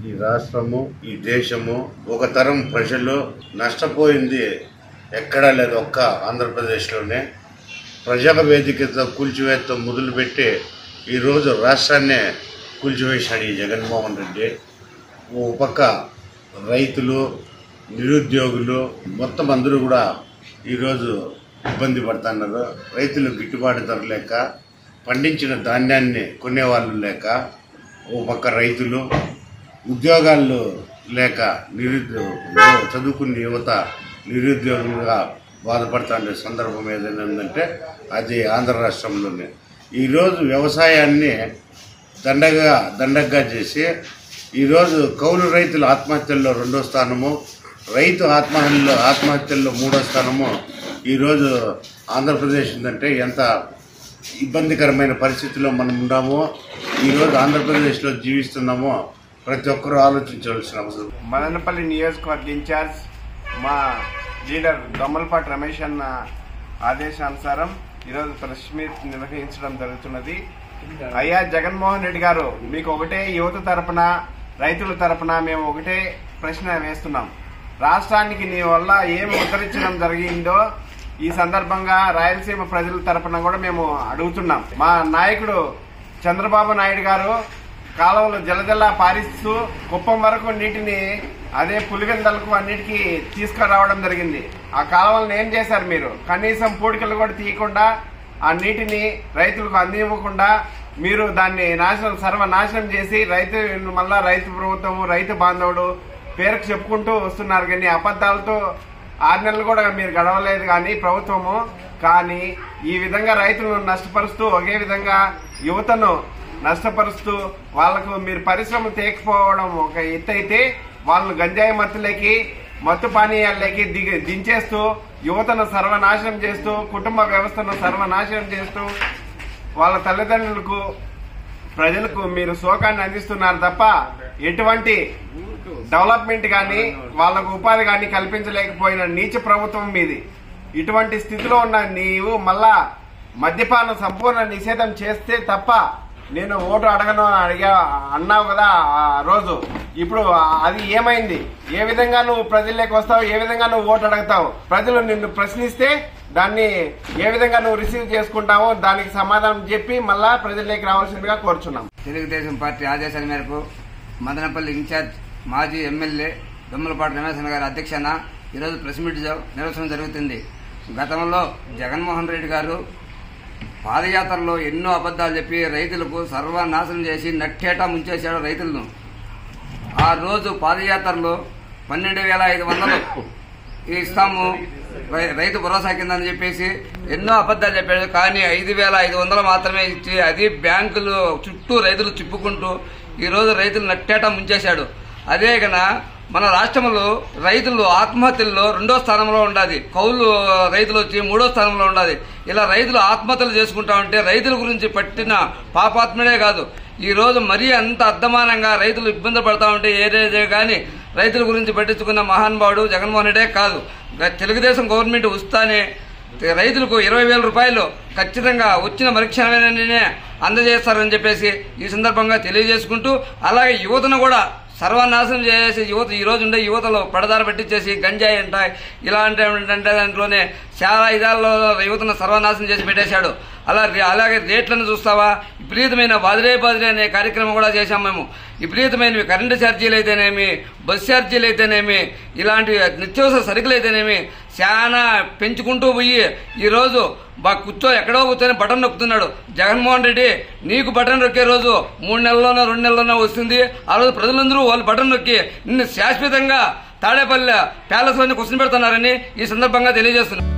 ఈ రాష్ట్రము ఈ దేశము ఒక తరం ప్రజలు నష్టపోయింది ఎక్కడా లేదు, ఒక్క ఆంధ్రప్రదేశ్లోనే. ప్రజా వేదికతో కూల్చివేతతో మొదలుపెట్టి ఈరోజు రాష్ట్రాన్నే కూల్చివేశాడు ఈ జగన్మోహన్ రెడ్డి. ఓ పక్క రైతులు, నిరుద్యోగులు మొత్తం అందరూ కూడా ఈరోజు ఇబ్బంది పడుతున్నారు. రైతులు గిట్టుబాటు ధర లేక, పండించిన ధాన్యాన్ని కొనేవాళ్ళు లేక, ఓ పక్క రైతులు, ఉద్యోగాలు లేక చదువుకున్న యువత నిరుద్యోగులుగా బాధపడుతున్న సందర్భం ఏదైనా ఉందంటే అది ఆంధ్ర రాష్ట్రంలోనే. ఈరోజు వ్యవసాయాన్ని దండగా చేసి ఈరోజు కౌలు రైతుల ఆత్మహత్యల్లో 2వ స్థానము, రైతు ఆత్మహత్యల్లో 3వ స్థానము ఈరోజు ఆంధ్రప్రదేశ్ ఉందంటే ఎంత ఇబ్బందికరమైన పరిస్థితిలో మనం ఉన్నామో, ఈరోజు ఆంధ్రప్రదేశ్లో జీవిస్తున్నామో ప్రతి ఒక్కరూ ఆలోచించవలసిన అవసరం. మదనపల్లి నియోజకవర్గ ఇన్ఛార్జ్ మా లీడర్ దొమ్మలపాటి రమేష్ అన్న ఆదేశానుసారం ఈరోజు ప్రెస్ మీట్ నిర్వహించడం జరుగుతున్నది. అయ్యా జగన్మోహన్ రెడ్డి గారు, మీకు ఒకటే యువత తరపున, రైతుల తరపున మేము ఒకటే ప్రశ్న వేస్తున్నాం. రాష్ట్రానికి నీ వల్ల ఏం ఉద్ధరించడం జరిగిందో ఈ సందర్భంగా రాయలసీమ ప్రజల తరపున కూడా మేము అడుగుతున్నాం. మా నాయకుడు చంద్రబాబు నాయుడు గారు కాలువలు జలజల పారిస్తూ కుప్పం వరకు నీటిని అదే పులివెందలకు అన్నిటికీ తీసుకురావడం జరిగింది. ఆ కాలువలను ఏం చేశారు మీరు? కనీసం పూడికలు కూడా తీయకుండా ఆ నీటిని రైతులకు అందివ్వకుండా మీరు దాన్ని సర్వనాశనం చేసి మళ్ళా రైతు ప్రభుత్వము, రైతు బాంధవుడు పేరుకు చెప్పుకుంటూ వస్తున్నారు. కానీ అబద్దాలతో 6 నెలలు కూడా మీరు గడవలేదు కానీ ప్రభుత్వము. కానీ ఈ విధంగా రైతులను నష్టపరుస్తూ, ఒకే విధంగా యువతను నష్టపరుస్తూ వాళ్లకు మీరు పరిశ్రమ తేకపోవడం ఒక ఎత్తు అయితే, వాళ్ళను గంజాయి మత్తు పానీయాలకి దించేస్తూ యువతను సర్వనాశనం చేస్తూ, కుటుంబ వ్యవస్థను సర్వనాశనం చేస్తూ వాళ్ళ తల్లిదండ్రులకు, ప్రజలకు మీరు శోకాన్ని అందిస్తున్నారు తప్ప ఎటువంటి డెవలప్మెంట్ గాని వాళ్లకు ఉపాధి గాని కల్పించలేకపోయిన నీచ ప్రభుత్వం మీది. ఇటువంటి స్థితిలో ఉన్న నీవు మళ్ళా మద్యపానం సంపూర్ణ నిషేధం చేస్తే తప్ప నేను ఓటు అడగను అన్నావు కదా ఆ రోజు. ఇప్పుడు అది ఏమైంది? ఏ విధంగా నువ్వు ప్రజల్లోకి వస్తావు? ఏ విధంగా నువ్వు ఓటు అడుగుతావు? ప్రజలు నిన్ను ప్రశ్నిస్తే దాన్ని ఏ విధంగా నువ్వు రిసీవ్ చేసుకుంటావో దానికి సమాధానం చెప్పి మళ్ళా ప్రజల్లోకి రావాల్సిందిగా కోరుచున్నాం. తెలుగుదేశం పార్టీ ఆదేశాల మేరకు మదనపల్లి ఇన్ఛార్జ్ మాజీ ఎమ్మెల్యే దొమ్మలపాటి రమేష్ గారి అధ్యక్షన ఈరోజు ప్రెస్ మీట్ నిర్వహించడం జరుగుతుంది. గతంలో జగన్మోహన్ రెడ్డి గారు పాదయాత్రలో ఎన్నో అబద్దాలు చెప్పి రైతులకు సర్వనాశనం చేసి నట్టేటా ముంచేశాడు రైతులను. ఆ రోజు పాదయాత్రలో 12,500 ఇస్తాము రైతు భరోసా కిందని చెప్పేసి ఎన్నో అబద్దాలు చెప్పాడు. కానీ 5,500 మాత్రమే ఇచ్చి అది బ్యాంకులు చుట్టూ రైతులు చిప్పుకుంటూ ఈరోజు రైతులు నట్టేటా ముంచేశాడు. అదే కన్నా మన రాష్ట్రంలో రైతులు ఆత్మహత్యల్లో 2వ స్థానంలో ఉండాలి, కౌలు రైతులు వచ్చి 3వ స్థానంలో ఉండాలి. ఇలా రైతులు ఆత్మహత్యలు చేసుకుంటా ఉంటే రైతుల గురించి పట్టిన పాపాత్ముడే కాదు, ఈ రోజు మరీ అంత అర్థమానంగా రైతులు ఇబ్బంది పడతా ఉంటే ఏదే కానీ రైతుల గురించి పట్టించుకున్న మహానుభావుడు జగన్మోహన్ రెడ్డే కాదు. తెలుగుదేశం గవర్నమెంట్ వస్తానే రైతులకు 20,000 రూపాయలు ఖచ్చితంగా వచ్చిన మరుక్షణమే అందజేస్తారని చెప్పేసి ఈ సందర్భంగా తెలియజేసుకుంటూ, అలాగే యువతను కూడా సర్వనాశనం చేసి ఈ రోజు ఉండే యువతలో పడదారి పట్టించేసి గంజాయి అంట ఇలాంటి దాంట్లోనే చాలా ఇదాల్లో యువతను సర్వనాశనం చేసి పెట్టేశాడు. అలాగే రేట్లను చూస్తావా, విపరీతమైన బాదిరే అనే కార్యక్రమం కూడా చేశాం మేము. విపరీతమైనవి కరెంటు ఛార్జీలు అయితేనేమి, బస్ ఛార్జీలు అయితేనేమి, ఇలాంటి నిత్యావసర సరుకులు అయితేనేమి చాలా పెంచుకుంటూ పోయి ఈరోజు ఎక్కడో కూర్చొని బటన్ నొక్కుతున్నాడు. జగన్మోహన్ రెడ్డి, నీకు బటన్ నొక్కే రోజు 3 నెలల్లోనో 2 నెలల్లోనో వస్తుంది. ఆ రోజు ప్రజలందరూ వాళ్ళు బటన్ నొక్కి నిన్ను శాశ్వతంగా తాడేపల్లి ప్యాలెస్ లోని కూర్చొని పెడుతున్నారని ఈ సందర్భంగా తెలియజేస్తున్నారు.